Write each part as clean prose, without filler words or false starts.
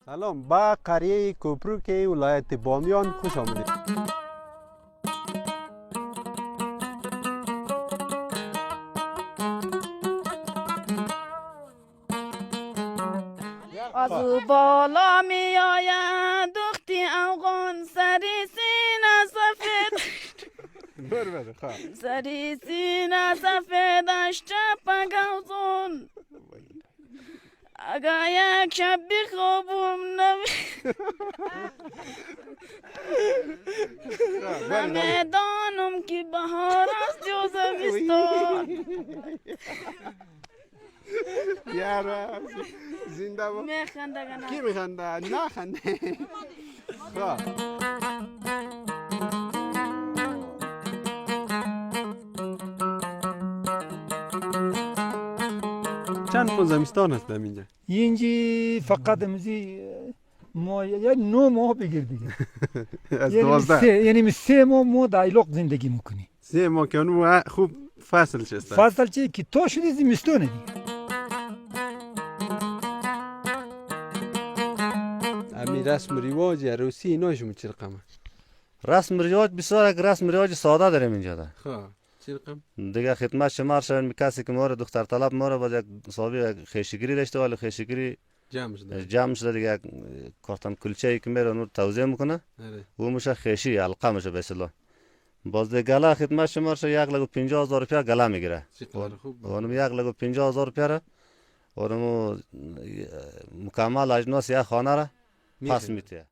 سلام، با قریه کوپروک ولایت بامیان خوش آمدید. از او بالا می آید دختی افغان سری سینه سفید سری سینه سفیدش چپ گوزون اگه یک شب بخوابم نمیدانم که بهار است یا زمستان. یارا زنده با میخنده کی میخنده؟ نه خنده. چند ماه زمستان است اینجا؟ اینجی فقط امزی ما یک 9 ماه بگیر دیگه. از 12 یعنی 3 ماه ما دایلوق زندگی میکنی. 3 ماه که اون خوب فصل چست؟ فصل چی که تو شدی زمستونه دیگه. امی رسم و رواج عروسی اینا شما چه رقمه؟ رسم رواج بسیار یک رسم رواج ساده داریم اینجا ده. خب چه رقم؟ دیگه خدمت شما شدن کسی که ما دختر طلب ما رو باید یک خیشگیری داشته ولی خیشگیری جمع شده دیگه یک کارتن کلچه‌ای که میره اون توزیع میکنه. او میشه خیشی حلقه میشه به اصطلاح. باز دیگه گله خدمت شما شه 1,50,000 روپیه گله میگیره. اونم 1,50,000 روپیه را اونم مکمل اجناس یک خانه را پس میته.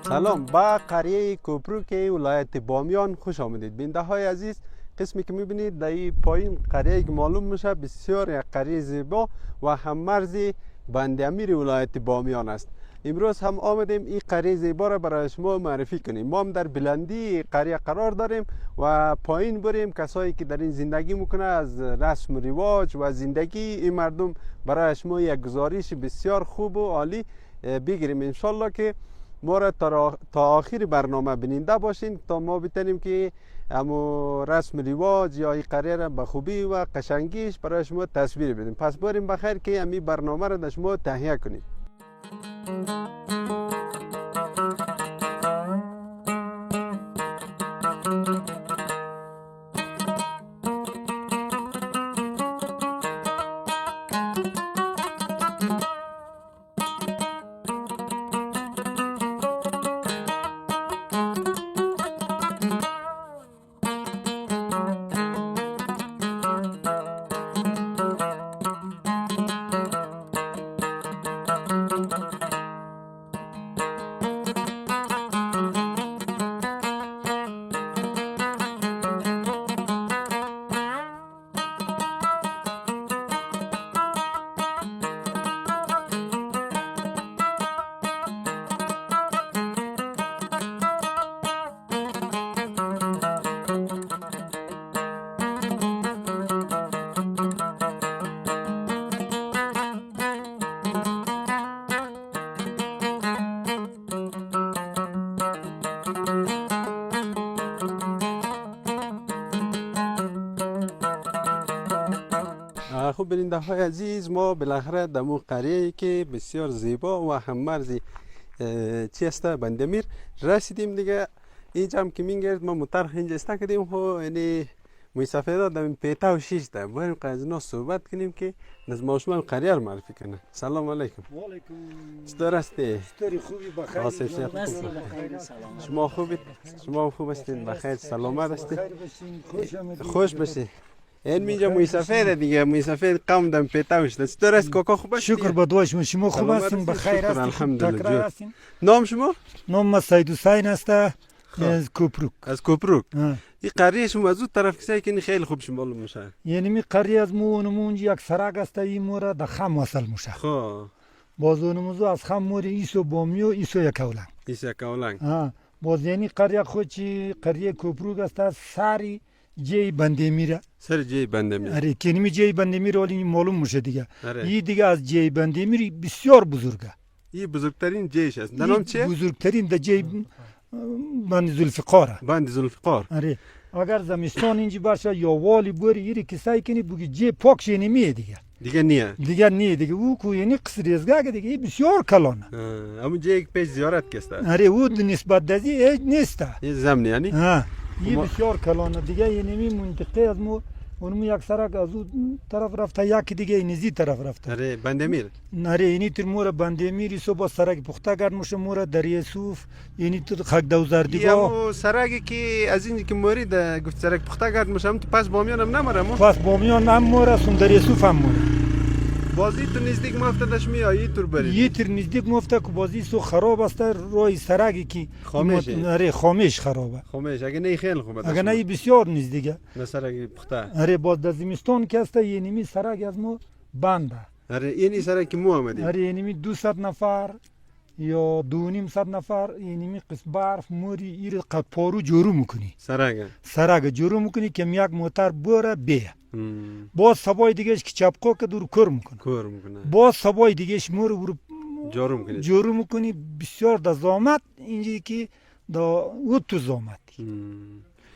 سلام، با قریه کوپروک ولایت بامیان خوش آمدید. بینده های عزیز، قسمی که میبینید در این پایین قریه که معلوم میشه بسیار یک قریه زیبا و هم مرزی بند امیر ولایت بامیان است. امروز هم آمدیم این قریه زیبا را برای شما معرفی کنیم. ما هم در بلندی قریه قرار داریم و پایین بریم کسایی که در این زندگی میکنه از رسم و رواج و زندگی این مردم برای شما یک گزارش بسیار خوب و عالی بگیریم. انشالله که ما را تا آخر برنامه بیننده باشین تا ما بتونیم که امو رسم رواج یا این قریه را به خوبی و قشنگیش برای شما تصویر بدیم. پس بریم بخیر که امی برنامه را در شما تهیه کنیم. خوب بیننده های عزیز، ما بالاخره در مو قریه که بسیار زیبا و هم مرزی چی است بندمیر رسیدیم دیگه. اینجا هم که میگرد ما مطرح اینجا استا کردیم خو یعنی مسافرات در پیتا و شیش ده بریم قضینا صحبت کنیم که نظم شما قریه رو معرفی کنه. سلام علیکم. و علیکم. چطور هستی؟ چطوری خوبی بخیر؟ آصف شیخ شما خوبید؟ شما خوب هستین؟ بخیر سلامت هستید؟ خوش باشید. این میجا مسافر دیگه، مسافر قوم دم پیتاوش دست درست کاکا خوب است. شکر به دعای شما. شما خوب هستین؟ بخیر هستین؟ الحمدلله. نام شما؟ نام سید حسین است از کوپروک. از کوپروک. این قریه شما از اون طرف کسایی که خیلی خوب شما معلوم میشه. یعنی می قریه از مون یک سرک است این مورد خم وصل میشه. خب باز اونموزو از هم موری ایسو بامیو ایسو یکاولنگ ایسو یکاولنگ باز یعنی قریه خود چی قریه کوپروگ است ساری جی بنده میره سر جی بنده میره آره کلمه جی بنده میره ولی معلوم میشه دیگه این دیگه از جی بنده میره بسیار بزرگه این بزرگترین جیش است نام چیه بزرگترین د جی بند ذوالفقار بند ذوالفقار آره اگر زمستان اینجا باشه یا والی بوری یری کسایی کنی بگی جی پاکش نمیه دیگه نیه دیگه او کو یعنی قصریزگاه دیگه بسیار کلانه اما جی یک پیش زیارت کسته آره او نسبت دزی هیچ نیسته یه زمینی یعنی این بسیار کلانه دیگه یعنی منطقه از مو اونم یک سرک از اون طرف رفته یکی دیگه نزی طرف رفته آره بندمیر آره اینی تر مور بندمیر صبح سرک پخته گرد میشه مور دریای سوف یعنی تو خاک دوزردیگاه یا سرکی که از این که موری ده گفت سرک پخته گرد میشه تو پس بامیان هم نمره پس بامیان هم موره سون دریای سوف هم موره بازی تو نزدیک مفتدش میایی تور بری یه تر نزدیک مفته که بازی سو خراب است روی سرکی که خامشه آره خامش خرابه خامش اگه نه خیلی خوبه اگه نه بسیار نزدیکه نه سرک پخته آره باز در زمستان که است یعنی سرک از مو بنده آره اینی سرک مو آمدیم آره یعنی 200 نفر یا 2.5 نفر یعنی قسم برف موری ایر قد پارو جورو میکنی سرک جورو میکنی که یک موتر بره بیه باز سبای دیگهش که چپقا که دور کر میکنه باز سبای دیگهش مور جورو میکنی بسیار دا زامت اینجا که دا او تو زامت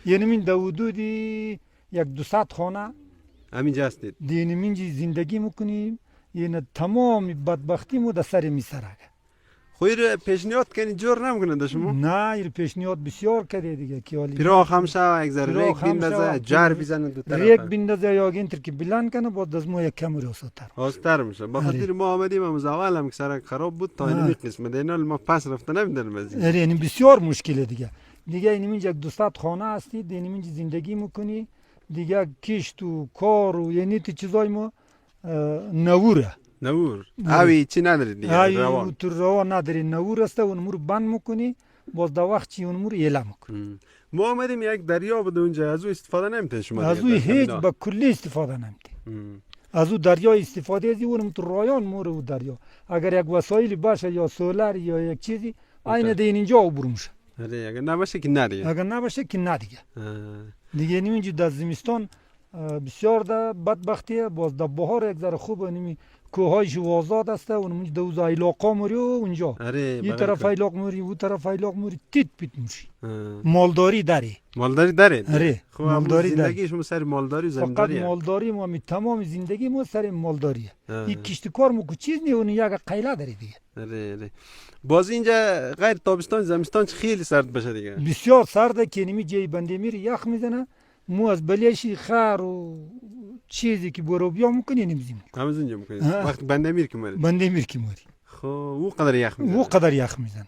یعنی من دا حدودی 200 خانه همینجا هستید یعنی من زندگی میکنی یعنی تمام بدبختی مو دا سر می سرک خویر پیشنیاد کنی جور نمیکنه داشتم نه این پیشنیاد بسیار کرده دیگه که حالی پیراخ هم شو یک ذره ریک بندازه جر بزنه دو طرف ریک بندازه یا اینطور که بلند کنه بعد از ما یک کم راستر میشه با خاطر ما آمدیم از اول هم که سرک خراب بود تا این قسم دینا ما پس رفته نمیدونم از این یعنی بسیار مشکله دیگه این اینجا 200 خانه هستی یعنی اینجا زندگی میکنی دیگه کشت و کار و یعنی تو چیزای ما نور اوی چی نداری دیگه روان تو روان نداری نور است اون مور بند میکنی باز دا وقت چی اون مور ایله میکنی ما آمدیم یک دریا بود اونجا از او استفاده نمیتونی شما از او هیچ با کلی استفاده نمیتونی از او دریا استفاده ازی اونم تو رایان مور او دریا اگر یک وسایلی باشه یا سولر یا یک چیزی عین دین اینجا عبور میشه اگر نباشه که نه دیگه اینجا در زمستان بسیار دا بدبختیه باز دا بهار یک ذره خوبه نمی کوههای شوازاد است اونم دوز ایلاقا موری اونجا یه طرف ایلاق موری او طرف ایلاق موری تیت پیت میشی مالداری داره آره مالداری زندگیش مو سر مالداری زمینداری فقط مالداری ما تمام زندگی ما سر مالداریه این کشتکار مو چیز نی اون یک قیله داره دیگه آره باز اینجا غیر تابستان زمستان خیلی سرد بشه دیگه بسیار سرده که نمی جای بنده میری یخ میزنه مو از بلیشی خر و چیزی که برو بیا میکنی نمیزیم همز اینجا میکنی وقت بنده میر که موری خب او قدر یخ میزنه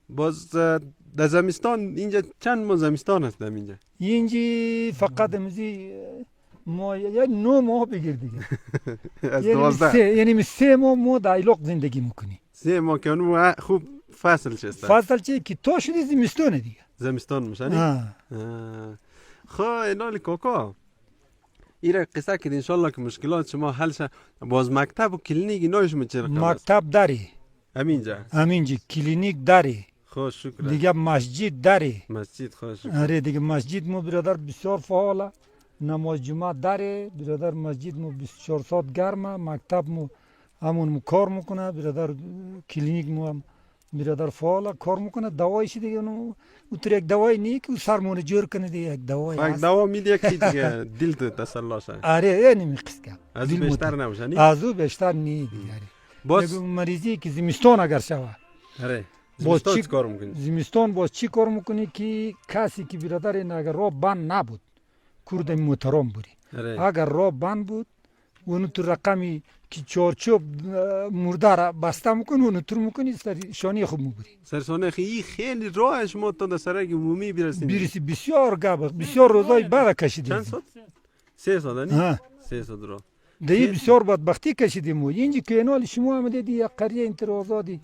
باز در زمستان اینجا چند ماه زمستان هست اینجا فقط امزی ما یا 9 ماه بگیر دیگه از 12 یعنی 3 ماه در ایلاق زندگی میکنی 3 ماه که اون خوب فصل چه که تو شدی زمستانه دیگه زمستان میشه خب اینال کاکا ایره قصه که انشالله که مشکلات شما حل شه باز مکتب و کلینیک اینایش چه رقم مکتب داری همینجا کلینیک داری خوش شکر دیگه مسجد داری خوش شکر آره دیگه مسجد مو برادر بسیار فعاله نماز جمعه داره برادر مسجد مو 24 ساعت گرمه مکتب مو همون کار میکنه برادر کلینیک مو هم برادر فعال کار میکنه دوایش دیگه اونو تو یک دوای نی که سرمون جور کنه دیگه یک دوای یک دوا میده که دیگه دل تو تسلا شه آره نمیخسکه از بیشتر نمیشه نی از بیشتر نی دیگه باز مریضی که زمستان اگر شوه آره زمستان چی کار میکنی زمستان باز چی کار میکنی که کسی که برادر این اگر راه بند نبود کرد محترم بودی اگر راه بند بود اونو تو رقمی که چارچوب مرده را بسته میکنی اونو تر میکنی شانی خوب میبری سرسانه خیلی راهش ما تا در سرک عمومی برسیم بسیار گبه بسیار روزای بعد کشیدیم چند سال؟ 3 سال نی؟ 3 سال راه دیگه بسیار بدبختی کشیدیم اینجا که اینال شما آمده دی یک قریه انتر آزادی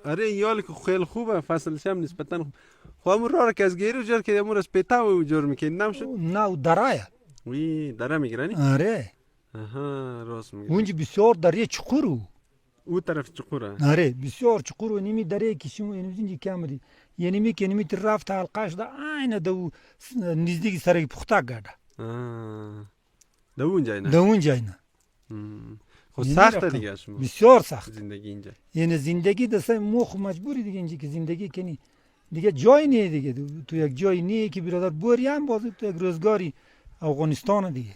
آره یال که خیلی خوبه فصلش هم نسبتا خوب خب همون راه که از گیرو جر که امور از پیتا جور میکنی نمشد؟ نه درایه دره میگیرنی؟ آره راست میگه اونجا بسیار دریه چقورو او طرف چقوره؟ آره بسیار چقور و نیمی دره کشیم و اینجا کم دی یعنی می که نیمی تر رفت حلقاش دا عین دو نزدیک سر پخته گرده دو اونجا نه؟ دو اونجا نه خب سخته دیگه شما بسیار سخت زندگی اینجا یعنی زندگی دسته مخ مجبوری دیگه اینجا که زندگی کنی دیگه جای نیه دیگه تو یک جای نیه که برادر بوری هم باز تو یک روزگاری افغانستان دیگه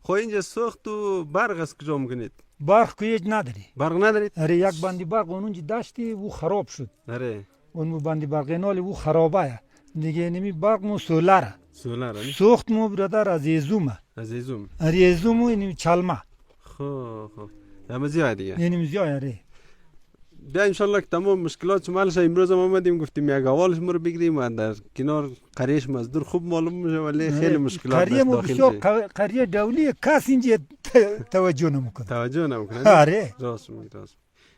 خب اینجا سوخت و برق از کجا میکنید؟ برق که نداری برق ندارید؟ آره یک بندی برق اونجا داشتی و خراب شد آره اون بندی برق نالی و خرابه دیگه نمی برق مو سولاره سوخت مو برادر از ایزومه از ایزوم آره ایزوم و اینمی چلمه خب همه زیاد دیگه اینمی زیاد آره بیا انشالله که تمام مشکلات شما حلش امروز هم آمدیم گفتیم یک اولش ما رو بگیریم و در کنار قریش مزدور خوب معلوم میشه ولی خیلی مشکلات قریه مو بسیار قریه دولی کس اینجا توجه نمیکنه آره راست میگی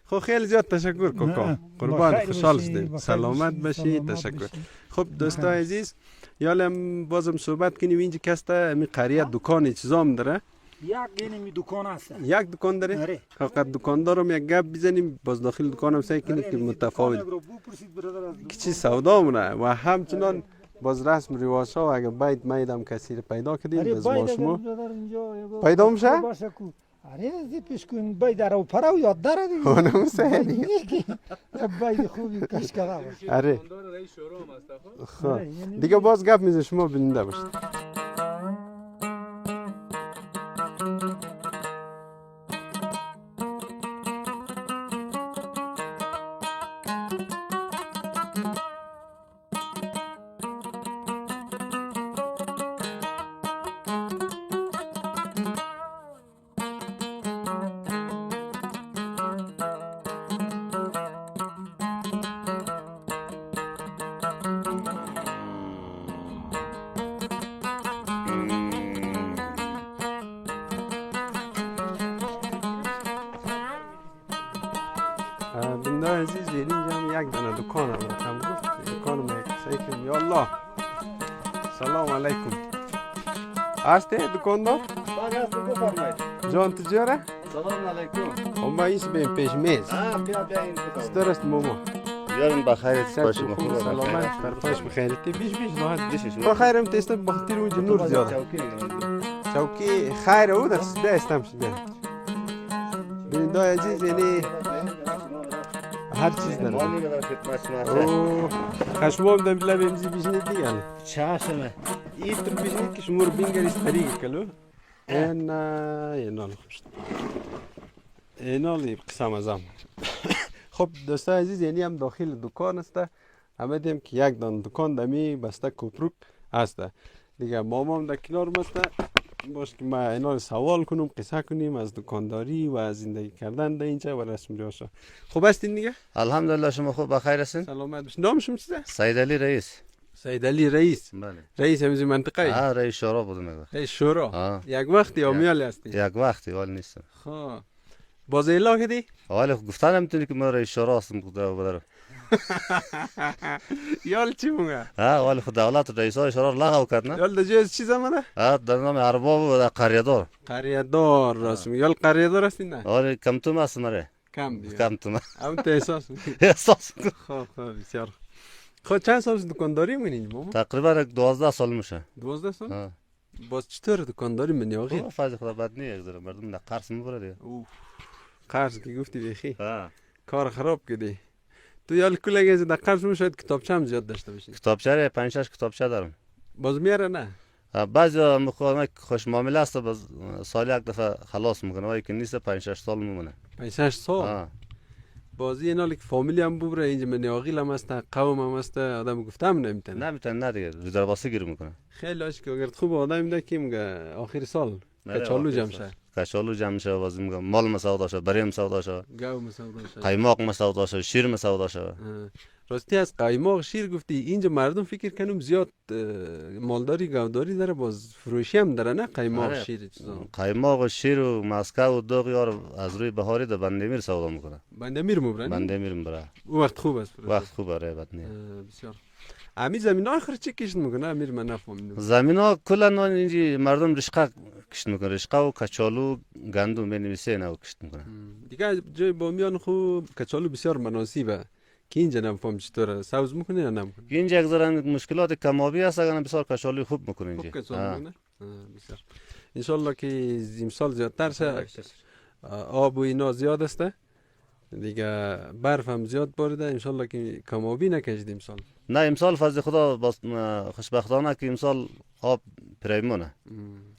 خب خیلی زیاد تشکر کوکا قربان خوشحال شدیم سلامت باشی تشکر خب دوستای عزیز یالم بازم صحبت کنیم اینجا کسته می قریه دکان چیزام داره یک اینمی دکان هست یک دکان داره فقط دکاندارم یک گپ بزنیم باز داخل دکانم سعی کنیم که متفاوت چی سودا مونه و همچنان باز رسم رواج ها و اگه باید میدم کسی رو پیدا کردیم باز ما شما پیدا میشه آره زی پیش کن باید رو پراو یاد داره دیگه اونم سه دیگه باید خوبی کشکره باشه آره خب دیگه باز گپ میزنیم شما بیننده باشید بنده عزیز اینجا هم یک دانه دکان هم رقم گفت دکان هم یک سیکم یا الله سلام علیکم هسته دکاندار؟ بله هسته بفرمایید جان تجاره؟ سلام علیکم ما ایس بیم پیش میز بیا این سترست ماما یارم بخیرت باشی خوب سلامت طرفش بخیرتی بیش راحت بخیرم تست بخاطر اونجا نور زیاده چوکی خیر او دست استم شده بنده عزیز یعنی هر چیز داره خشمام دم بلا بمزی بیشنید دیگه چشمه ایتر بیشنید که شما رو بینگریز طریق کلو اینال خوشت اینال قسم ازم خب دوستای عزیز یعنی هم داخل دکان است همه دیم که یک دان دکان دمی بسته کوپروک است دیگه مامام در کنار مسته باش که ما اینا سوال کنم قصه کنیم از دکانداری و از زندگی کردن در اینجا و رسم رواج. خوب هستین دیگه؟ الحمدلله شما خوب بخیر هستین؟ سلامت باشین. نام شما چیه؟ سید علی رئیس. سید علی رئیس. بله. رئیس همین منطقه؟ رئیس شورا بودم یک وقت. رئیس شورا. یک وقتی آمیال هستی؟ یک وقتی ولی نیستم. خب. باز اعلام کردی؟ ولی گفتن نمیتونی که من رئیس شورا هستم بدرم. یال چی مونگه؟ ولی خود دولت رئیسای شورا لغو کرد نه؟ یال دجاج چی زمانه؟ در نام ارباب و قریه‌دار. قریه‌دار راست میگی. یال قریه‌دار هستین نه؟ ولی کم توم هستم اره. کم دیگه. کم توم. اون احساس می‌کنی؟ احساس. خب بسیار. خب چند سال دکانداری می‌کنید ماما؟ تقریبا 12 سال میشه. 12 سال؟ باز چطور دکانداری می‌کنی آقا؟ فایده خدا بد نیست دارم مردم نه قرض می‌بره دیگه. قرض که گفتی بخی. کار خراب کردی. تو یال کلگی از دقیقش میشد کتابچه هم زیاد داشته باشی. کتابچه 5 6 کتابچه دارم. باز میاره نه؟ بعضی مخالفت خوش معامله است باز سال یک دفعه خلاص میکنه ولی که نیست 5 6 سال میمونه. 5 6 سال. بازی اینا که فامیلی هم ببره اینجا من عاقل هم است قوم هم است آدم گفتم نمیتونه نه دیگه ریزرواسی گیر میکنه. خیلی اش که اگر خوب آدم میده که میگه آخر سال کچالو جمع شه. کچالو جمع شه باز میگم مال مسودا شه بریم مسودا شه گاو مسودا شه قیماق مسودا شه شیر مسودا شه راستی از قایماق شیر گفتی، اینجا مردم فکر کنم زیاد مالداری گاوداری داره، باز فروشی هم داره نه قایماق شیر چیزا؟ قایماق و شیر و مسکو و داغ یار از روی بهاری در بندمیر سودا میکنه. بندمیر مبرن؟ بندمیر مبره. او وقت خوب است فروش. وقت خوب اره بد نه. بسیار. امی زمین آخر چی کشت میکنه امیر؟ من نفهمیدم. زمین ها کلا اینجا مردم رشقه کشت میکنه، رشقه و کچالو گندم بنویسه نه کشت میکنه. دیگه جای بامیان خوب کچالو بسیار مناسبه. که اینجا نمیفهم چطوره سبز میکنه یا نمیکنه؟ اینجا یک ذره مشکلات کمابی هست، اگر بسیار کچالو خوب میکنه اینجا. خوب کچالو میکنه؟ بسیار. ان شاء الله که امسال زیادتر شه، آب و اینا زیاد است دیگه، برف هم زیاد بارده، ان شاء الله که کمابی نکشید امسال. نه امسال فضل خدا خوشبختانه که امسال آب پریمونه.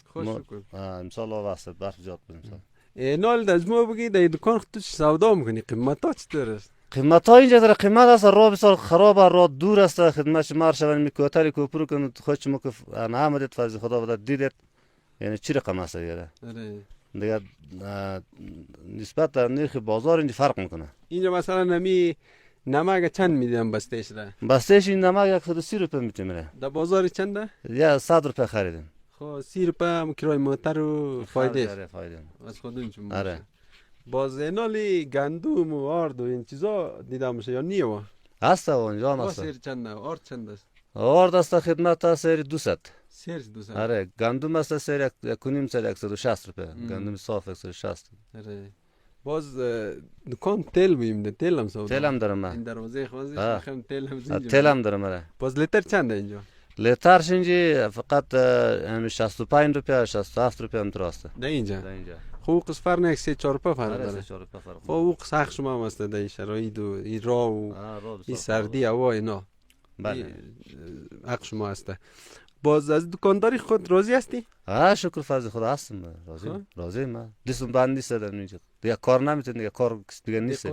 خوش شکر. امسال آب است، برف زیاد بود امسال. نال از ما بگی در دکان تو سودا میکنی، قیمت ها چطور است؟ قیمت ها اینجا در قیمت است، راه بسیار خرابه، راه دور است، خدمت مار شون میکوتری کوپرو کنه خودش مکف نامدید فضل خدا بده دیدت، یعنی چی رقم است دیگه نسبت در نرخ بازار اینجا فرق میکنه. اینجا مثلا نمی نمک چند میدیم بستهش را؟ بستهش این نمک 130 روپیه میتونه. در بازار چنده؟ یا 100 روپیه خریدیم. خب 30 روپیه هم کرای موتر و فایده. فایده. از خودون چون. آره. باز اینالی گندم و آرد و این چیزا دیده میشه یا نیه؟ هست اونجا هم هست. سیر چنده؟ آرد چند است؟ آرد است خدمت تا سیر 200. سیر 200. آره گندم است سیر 1.5 سیر 160 روپیه. گندم صاف 160. آره. باز دکان تل میمونه، تل هم سودا. تل هم دارم من. این دروازه خواهی میخوام تل هم زنجیر. تل هم دارم آره. باز لیتر چنده اینجا؟ لیترش اینجا فقط 65 روپیه 67 روپیه هم درسته. نه اینجا. در اینجا. خوب قص فرق نه 3-4 روپیه فرق داره. 3-4 روپیه فرق. خوب سخت شما هم است در شرایط و این راه و این سردی هوا اینا. بله. حق شما است. باز از دکانداری خود راضی هستی؟ شکر فضل خدا هستم، راضی من. دستم بند نیست در اینجا. دیگه کار نمیتونم، دیگه کار دیگه نیست.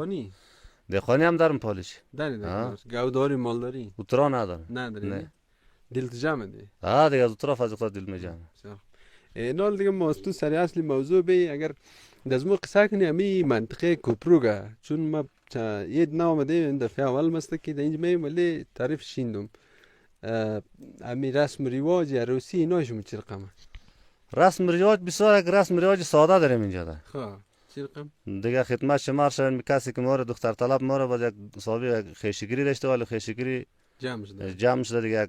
دهقانی هم دارم پالش. داری گاوداری مالداری؟ اترا ندارم. نداری؟ دل جمع دی؟ دیگه اترا فضل خدا دل میجمع. نال دیگه ما تو سری اصلی موضوع بی اگر دزمو قصه کنی امی منطقه کوپروگا، چون ما یه دنا آمده این دفعه اول مسته که در اینجا میم ولی تعریف شیندم. امی رسم رواج عروسی ایناش چی رقمه؟ رسم رواج بسیار یک رسم رواج ساده داریم اینجا ده. خب چی رقم؟ دیگه خدمت شما شدن کسی که ما دختر طلب ما رو با یک صاحب خیشگیری داشته، ولی خیشگیری جمع شده دیگه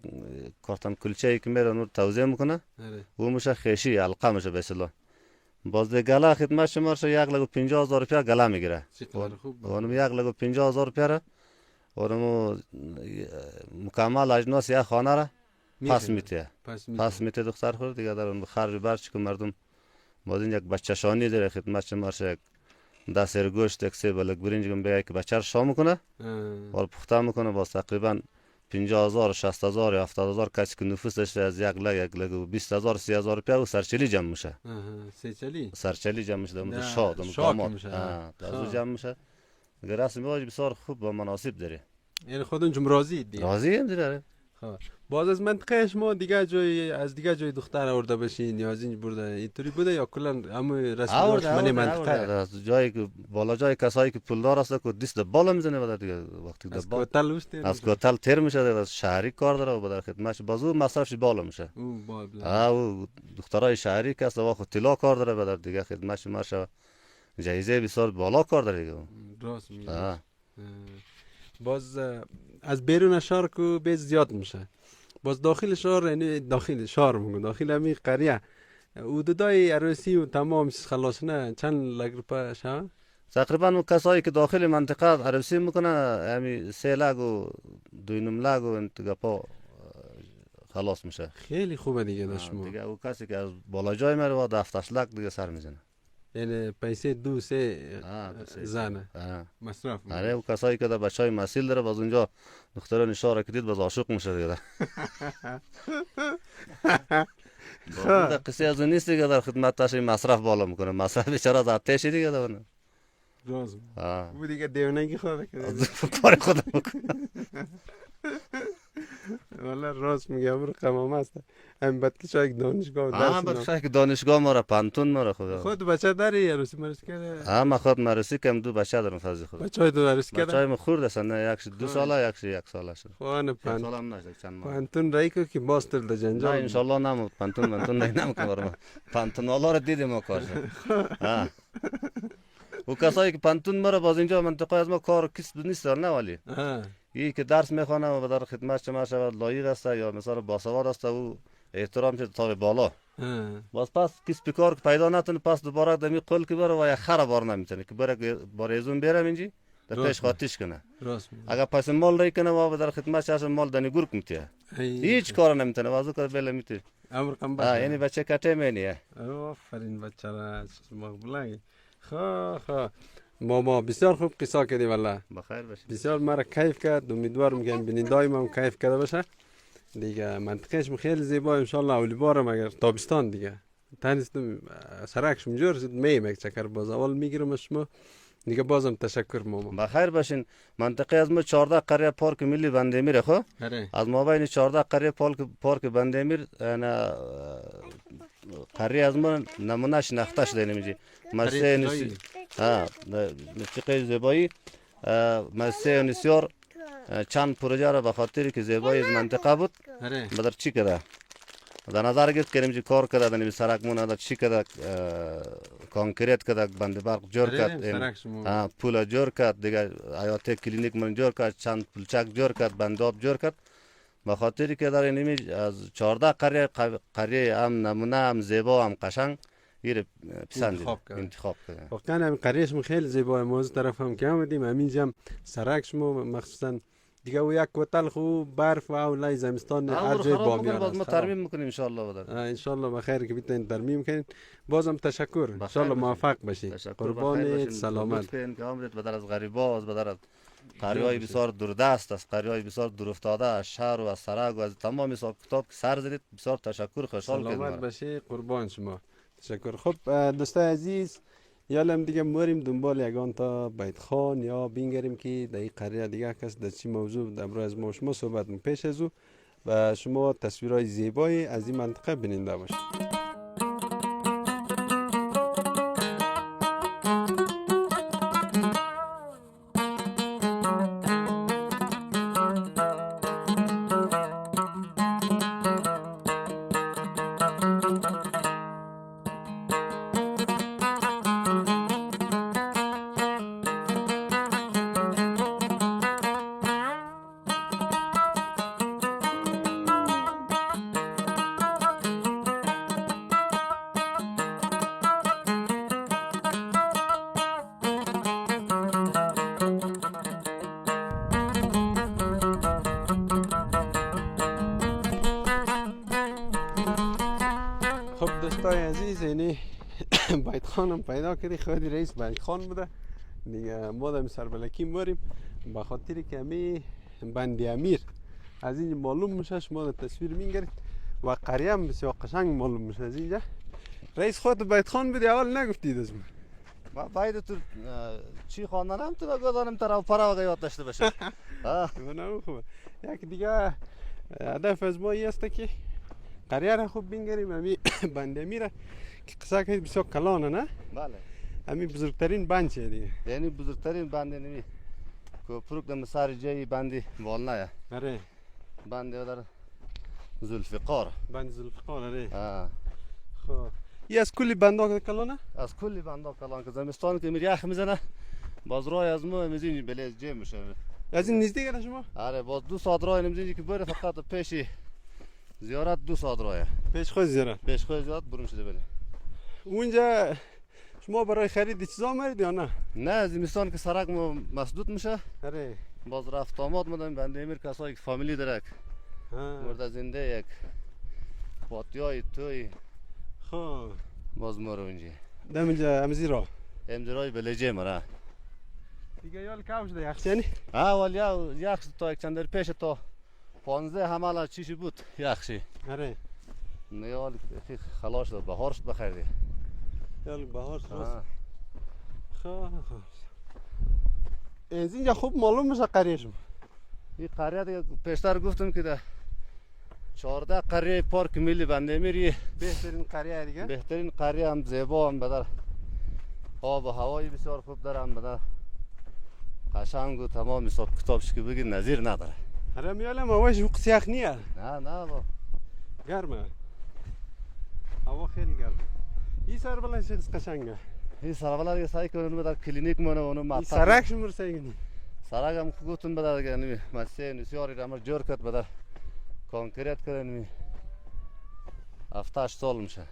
کارتن کلچه‌ای که میره نور توزیع میکنه. او میشه خیشی علقه میشه به اصطلاح. باز گلا خدمت شما شد 1,50,000 روپیه گلا میگیره. اونم 1,50,000 روپیه را اونم مکمل اجناس یک خانه را پس میته دختر خود دیگه در اون خرج برچ که مردم باز این یک بچه شانی داره خدمت شما شد 10 سر گوشت یک سه بلک برنج گم بیای که بچه رو شام میکنه و پخته میکنه. باز تقریبا 50,000 60,000 70,000 کسی که نفوس داشته از یک لگ 20,000 30,000 روپیه و سرچلی جمع میشه. سرچلی جمع میشه در شاد داماد جمع میشه. رسم رواج بسیار خوب و مناسب داره. یعنی خودتون راضی دیگه؟ راضی هم داره. باز از منطقه شما دیگه جای از دیگه جای دختر آورده باشین یا از اینج برده اینطوری بوده یا کلا همه رسم رواج من منطقه از جایی که بالا جای کسایی که پولدار است که دست بالا میزنه بعد دیگه وقتی از کوتل وشته از کوتل تر میشه از شهری کار داره و بعد خدمتش بازو مصرفش بالا میشه. او دخترای شهری که اصلا خود طلا کار داره بعد دیگه خدمتش ماشه جایزه بسیار بالا کار داره دیگه. راست میگه. باز از بیرون شهر کو بیش زیاد میشه. باز داخل شهر یعنی داخل شهر میگم داخل همین قریه حدودای عروسی و تمام خلاص نه چند لک روپیه شه؟ تقریبا اون کسایی که داخل منطقه عروسی میکنه همین 3 لک و 2.5 لک و انتگاپا خلاص میشه. خیلی خوبه دیگه داشتم. دیگه اون کسی که از بالا جای میره و 7 لک دیگه سر میزنه. یعنی پیسه 2-3 زنه مصرف. آره اون کسایی که در بچهای مسیل داره باز اونجا دختران اشاره کردید باز عاشق میشه دیگه. در قصه از اون نیست دیگه در خدمتش مصرف بالا میکنه. مصرف بیچاره از آتش دیگه داره. راست. او دیگه دیونگی خود کرده. کار خود میکنه. والا راست میگه برو قمام است. هم بچه دانشگاه درس بخشای که دانشگاه ما را پانتون ما را خدا خود بچه داری عروسی مرسی کرده من خود مرسی کم 2 بچه دارم فضل خدا بچه های تو عروسی کرده بچه های ما خورد هستن نه یکش 2 ساله یکش 1 ساله شد خوانه 1 ساله هم نشد چند ماه پانتون رای که کی باز تر ده نه جنجال انشالله نم پانتون نمیکنم برام پانتون والا را دیدیم ما کارش و کسایی که پانتون مرا باز اینجا منطقه از ما کار کس نیست نه ولی یی که درس میخوانه و در خدمت شما شود لایق است یا مثلا باسواد است و احترام شد تا بالا باز پس کس کار پیدا نتونه پس دوباره دمی قل که بره و یا خراب بار نمیتونه که بره بارزون برم اینجی در پیش خاطیش کنه اگر پس مال رای کنه و در خدمت شش مال دنی گورک میتیه هیچ کار نمیتونه واسه کار بله میتونه امر کم باشه یعنی بچه کته منیه آفرین بچه را مقبوله خا ما بسیار خوب قصه کردی والله بخیر باشه بسیار مرا کیف کرد امیدوارم که بینندای ما هم کیف کرده باشه دیگه منطقهش خیلی زیبا ان شاء الله اولی بارم اگر تابستان دیگه تنیستم سرکش مجور میم یک چکر باز اول میگیرم شما دیگه بازم تشکر ماما بخیر باشین منطقه از ما 14 قریه پارک ملی بندامیر خو از ما بین 14 قریه پارک بندامیر انا قریه از ما نمونه شناخته شده نمیجی مرسه نسی موسیقی زیبایی مرسه نسیار چند پروژه را به خاطر که زیبایی از منطقه بود بدر چی کرده در نظر گرفت که نمیجی کار کرده در نمی سرک مونه در چی کرده کانکریت کرده بند برق جور کرد پول جور کرد دیگه حیات کلینیک من جور کرد چند پولچک جور کرد بند آب جور کرد به خاطر که در نمی از 14 قریه هم نمونه هم زیبا هم قشنگ ایره انتخاب کرد واقعا همین قریهش خیلی زیبا موز طرف هم که آمدیم همینجا هم سرکش مخصوصا دیگه و یک کوتل خوب برف و اولای زمستان هر جای بامیان است ما ترمیم میکنیم ان شاء الله بدر ان شاء الله بخیر که بتونین ترمیم کنین بازم تشکر ان شاء الله موفق باشین قربان سلامت که آمدید بدر از غریبا از بدر از قریه‌های بسیار دوردست است قریه‌های بسیار دور افتاده از شهر و از سرک و از تمام حساب کتاب سر زدید بسیار تشکر خوشحال کردم سلامت باشی قربان شما تشکر خب دوستای عزیز یالم دیگه موریم دنبال یگان تا بیت خان یا بینگریم که در این قریه دیگه کس در چی موضوع امروز از ما شما صحبت پیش از او و شما تصویرهای زیبایی از این منطقه بیننده باشید. دوستای عزیز اینی بیت خانم پیدا کردی خودی رئیس بیت خان بوده دیگه ما در سربلکی موریم به خاطری که همی بند امیر از این معلوم میشه شما در تصویر میگیرید و قریه هم بسیار قشنگ معلوم میشه از اینجا رئیس خود بیت خان بودی اول نگفتید از من باید تو چی خواندنم تو بگذارم طرف پرا و یاد داشته باشه منم خوبه یک دیگه هدف از ما این است که قریه را خوب بینگریم همی بند امیر که قصه که بسیار کلانه نه؟ بله همی بزرگترین بند چه دیگه؟ یعنی بزرگترین بند نمی که پروک دم سر جایی بندی والنایه آره بند در ذوالفقار بند ذوالفقار آره خب این از کلی بندا کلانه؟ از کلی بندا کلان که زمستان که میری یخ میزنه باز راه از ما میزینی بلیز جه میشه از این نزدیکه شما؟ آره باز 2 ساعت راه نمیزینی که بره فقط پیشی زیارت 2 ساعت راهه پیش خود زیارت برون شده بله اونجا شما برای خرید چیزا آمدید یا نه؟ نه زمستان که سرک مسدود میشه آره باز رفت آمد مدام بنده امیر کسایی که فامیلی داره مرد زنده یک پاتیای توی خب باز ما رو اونجا دم اینجا امزی رای بلیجه مرا دیگه یال کاوش ده یخچنی؟ ولی یخ تا یک چند در پیش تا 15 همالا چیشی بود یخشی آره نه یال خلاص داد بهار شد بخیر دی یال بهار شد خب از اینجا خوب معلوم میشه قریه شما این قریه دیگه پیشتر گفتم که 14 قریه پارک ملی بندهمیری بهترین قریه دیگه. بهترین قریه هم زیبا هم بدر آب و هوایی بسیار خوب دارم بدر قشنگ و تمام حساب کتابش که بگی نظیر نداره. آره میالم هواش وقت یخ نیه. نه با گرمه. هوا خیلی گرمه. این سر بلا شخص قشنگه. این سروالا دیگه سعی کنیم بدر کلینیک مونه اونو این مطلب سرک شمور سایگنی. سرک هم گوتون بدر دیگه نمی مسیح نسیاری رامر جور کت بدر کانکریت کردن 7-8 سال میشه.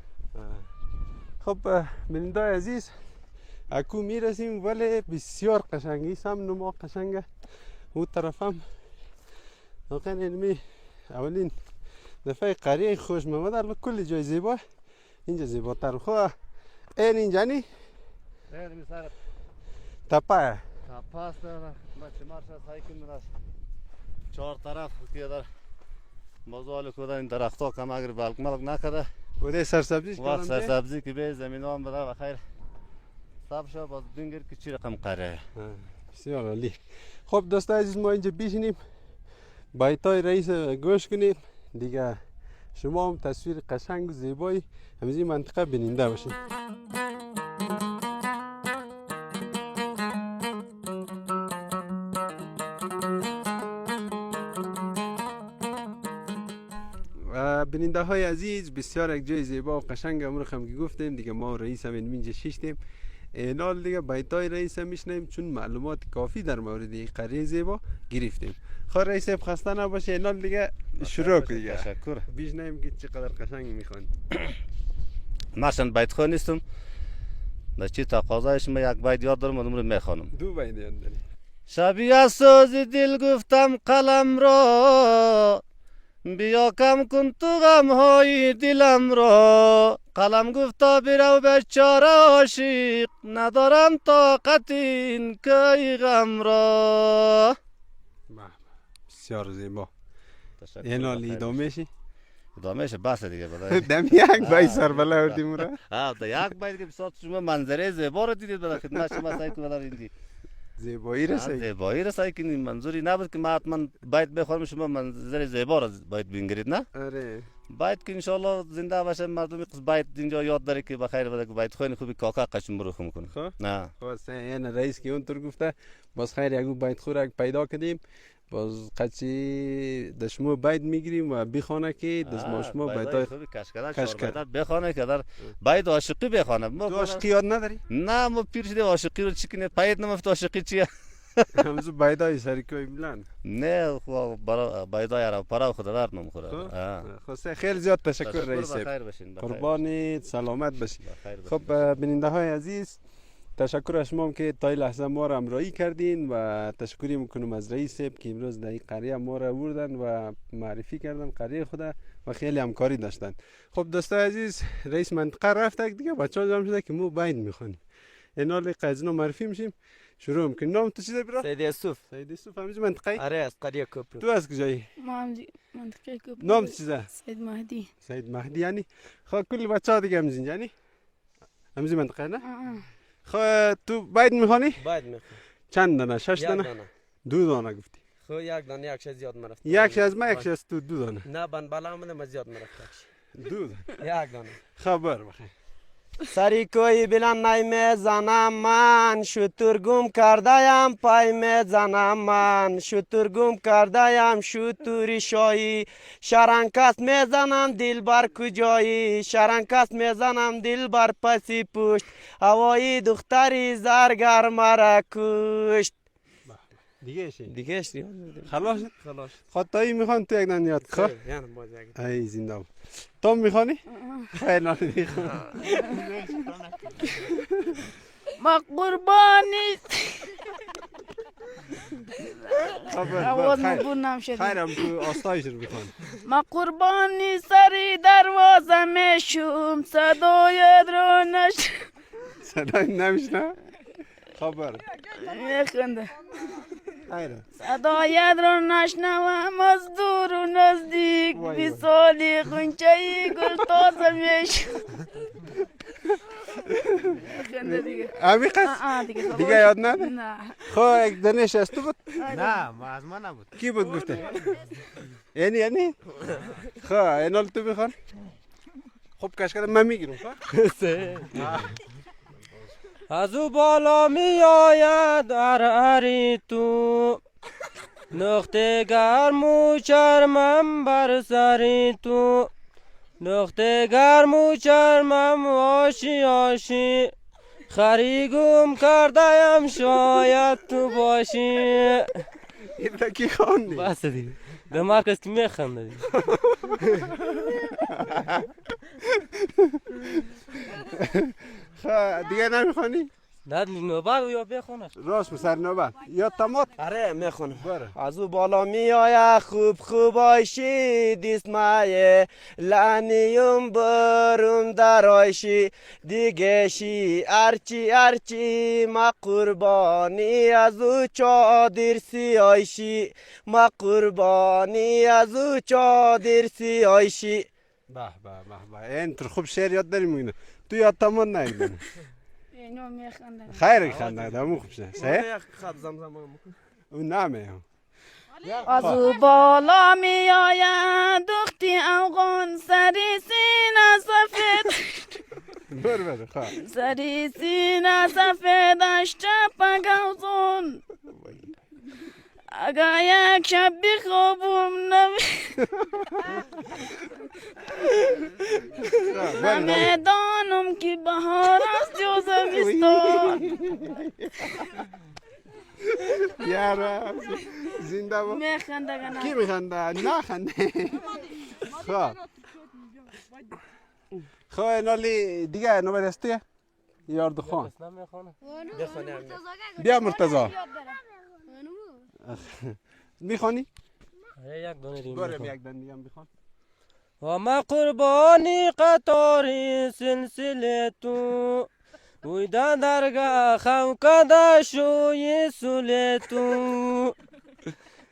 خب بینندای عزیز اکو میرسیم ولی بسیار قشنگی سم نما قشنگه. اون طرف هم واقعا اینمی اولین دفعه قریه خوش ممد البته کل جای زیبا اینجا زیباتر. خب این اینجا نی اینمی سر تپه تپاست بچه مارشا سعی کنیم از 4 طرف که در مزال کردن این درخت ها کم اگر بلک ملک نکده بوده سرسبزیش وقت سرسبزی که به زمین ها هم بده و خیر سب شد باز بینگر که چی رقم قره. بسیار عالی. خب دوستان عزیز ما اینجا بیشینیم بایتای رئیس گوش کنیم دیگه شما هم تصویر قشنگ و زیبایی همیشه منطقه بیننده باشین. بیننده های عزیز بسیار یک جای زیبا و قشنگ امروز هم که گفتیم دیگه ما رئیس هم اینجا شیشتیم اینال دیگه بایتای رئیس هم میشنیم چون معلومات کافی در مورد این قریه زیبا گرفتیم. خب رئیس خسته نباشه اینال دیگه شروع کنید. تشکر. بیشنیم که چقدر قشنگ میخوان. مرشن بیت خواه نیستم در چی تقاضایش ما یک بیت یاد دارم و میخوانم. 2 بیت یاد داری. شبی از سوز دل گفتم قلم را بیا کم کن تو غم های دلم را قلم گفتا برو بیچاره عاشق ندارم طاقت این که غم را. بسیار زیبا. اینال ادامهشی؟ ادامهش بس دیگه بدای دم یک بیت سر بلا آوردیم را. در یک بیت که بسیار شما منظره زیبا رو دیدید بدار خدمت شما سعی کنید این زیبایی رسید. زیبایی رسید که منظوری نبود که ما حتما بیت بخورم شما منظر زیبا را بیت بینگرید نه؟ آره. بیت که انشالله زنده باشه مردمی قصد بیت اینجا یاد داره که بخیر بده که بیت خوین خوبی کاکا قشن برو خون کنه. خب نه. خب این رئیس که اونطور گفته باز خیر یکو بیت خور پیدا کردیم باز قچی دشمو بیت میگیریم و بخونه که دشمو شما بیت خوبی کش کردن بخونه که در بیت عاشقی بخونه. تو عاشقی یاد نداری؟ نه ما پیر شده عاشقی رو چی کنه پیدا نمفت عاشقی چیه؟ همزو بیدای سرکوی بلند. نه خب برای بیدای را پرا خود درد نمیخوره. خب خیلی زیاد تشکر رئیس. قربان سلامت باشید. خب بیننده های عزیز تشکر از شما که تا این لحظه ما را همراهی کردین و تشکری میکنم از رئیس که امروز در این قریه ما را آوردن و معرفی کردن قریه خود و خیلی همکاری داشتن. خب دوستان عزیز رئیس منطقه رفت دیگه بچه‌ها جمع شده که ما بیت میخوانیم. اینال قضیه معرفی میشیم شروع میکنیم. نام تو چیه برا؟ سید یوسف. سید یوسف همیشه منطقه؟ آره از قریه کوپرو. تو از کجایی؟ ما هم منطقه کوپرو. نام چیه؟ سید مهدی. سید مهدی یعنی خب کل بچه‌ها دیگه همزین یعنی همزین منطقه نه؟ خب تو بیت میخوانی؟ بیت میخوام. چند دانه؟ 6 دانه؟ 2 دانه گفتی. خب یک دانه یک شی زیاد مرفت. یک از ما یک از تو 2 دانه. نه بن بالا من زیاد مرفت. 2 دانه. یک دانه. خبر بخیر. سری کوی بلند نمیزنم من شترگم کرده‌ام پای میزنم من شترگم کرده‌ام شتوری شایی شرنکس میزنم دل بر کجایی شرنکس میزنم دل بر پسی پشت هوایی دختری زرگر مرا کشت. دیگه چی؟ خلاص خاطایی میخوان تو یک دانه یاد خب یعنی باز یک ای زنده تو میخوانی؟ خیلی نمیخوام. ما قربانی آواز مبونم شدیم. خیرم تو آستایش رو بخوان. ما قربانی سری دروازه میشم صدایت رو صدای نمیشنم خبر میخنده خیره صدایت رو نشنوم از دور و نزدیک بی سالی غنچه گل تازه میشم خنده دیگه امی قصد دیگه یاد نده؟ نه خب یک دنش از تو بود؟ نه ما از ما نبود. کی بود گفته؟ یعنی خب این حال تو بخوان خب کشکر من میگیرم از او بالا می آید اری تو نقطه گرم و چرمم بر سری تو نقطه گرم و چرمم آشی آشی خریگم کردیم شاید تو باشی. این را کی خواندی؟ بس دیگه به مرکز که میخنده دیگه. خب دیگه نمیخوانی؟ نه نوبت یا بخونه راست بسر نوبت یا تمات؟ آره میخونم. بره از او بالا می آید خوب خوب آیشی دیسمایه لعنیم برون در آیشی دیگه شی ارچی ما قربانی از او چادر سی آیشی ما قربانی از او چادر سی آیشی. به این تر خوب شعر یاد داریم اینو تو یاد تمات نگیدن اینو میخنده خیر خنده دمو خوب شه یک خط زمزمه میکنم. اون نامه از او بالا می آید دختی افغان سری سینه سفید بره خواه سری سینه سفیدش چپ گوزون اگه یک شب بخوابم نمیدانم که بهار است یا زمستان. یارا زنده با میخنده کی میخنده؟ نه خنده خواه نالی دیگه نوبت هستی؟ یارد خان بیا مرتضی میخوانی؟ یک دونه دیگه برم یک دونه دیگه هم بخوان و ما قربانی قطاری سلسله تو ویدا درگاه خم کده شوی سوله تو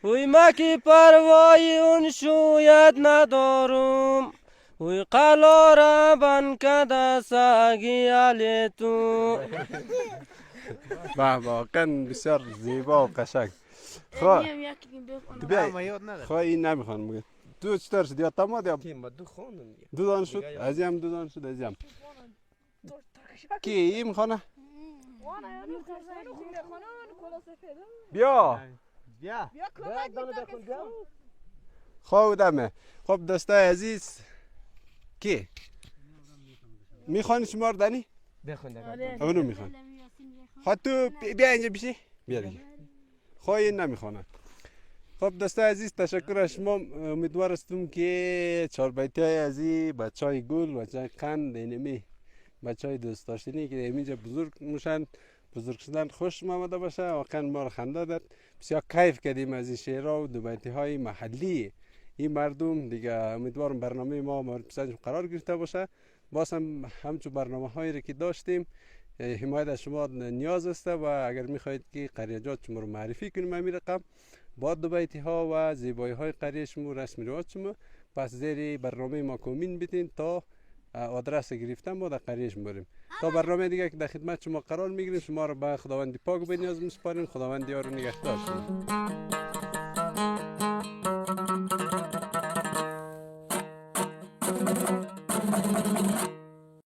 وی ما کی پروای اون شوید ندارم وی قلاره بن کده ساگی علی تو. واقعا بسیار زیبا و قشنگ. خواه خواه این نمیخوان مگه تو چطور شد یا تمام یا دو خواندم دیگه. دو دان شد ازی هم دو دان شد ازی هم کی این میخوانه بیا خواه دمه خب دوستای عزیز کی میخوانی شمار دنی اونو میخوان خواه تو بیا اینجا بشی بیا دیگه خواه این نمیخوانه. خب دوستای عزیز تشکر از شما. امیدوار هستم که چهاربیتی های ازی بچه های گل بچه های قند اینمی بچه های دوست داشتنی که اینجا بزرگ میشن بزرگ شدن خوش آمده باشه. واقعا ما رو خنده داد بسیار کیف کردیم از این شعرها و دو بیتی های محلی این مردم دیگه. امیدوارم برنامه ما مورد پسندشون قرار گرفته باشه. باز هم همچون برنامه هایی رو که داشتیم حمایت از شما نیاز است و اگر میخواهید که قریجات شما رو معرفی کنیم همین رقم با دو بیتی ها و زیبایی های قریه شما رسم رواج شما پس زیر برنامه ما کومین بیتین تا آدرس گرفتن ما در قریه شما بریم تا برنامه دیگه که در خدمت شما قرار میگیریم. شما رو به خداوند پاک به نیاز میسپاریم. خداوند یار و نگهدار شما.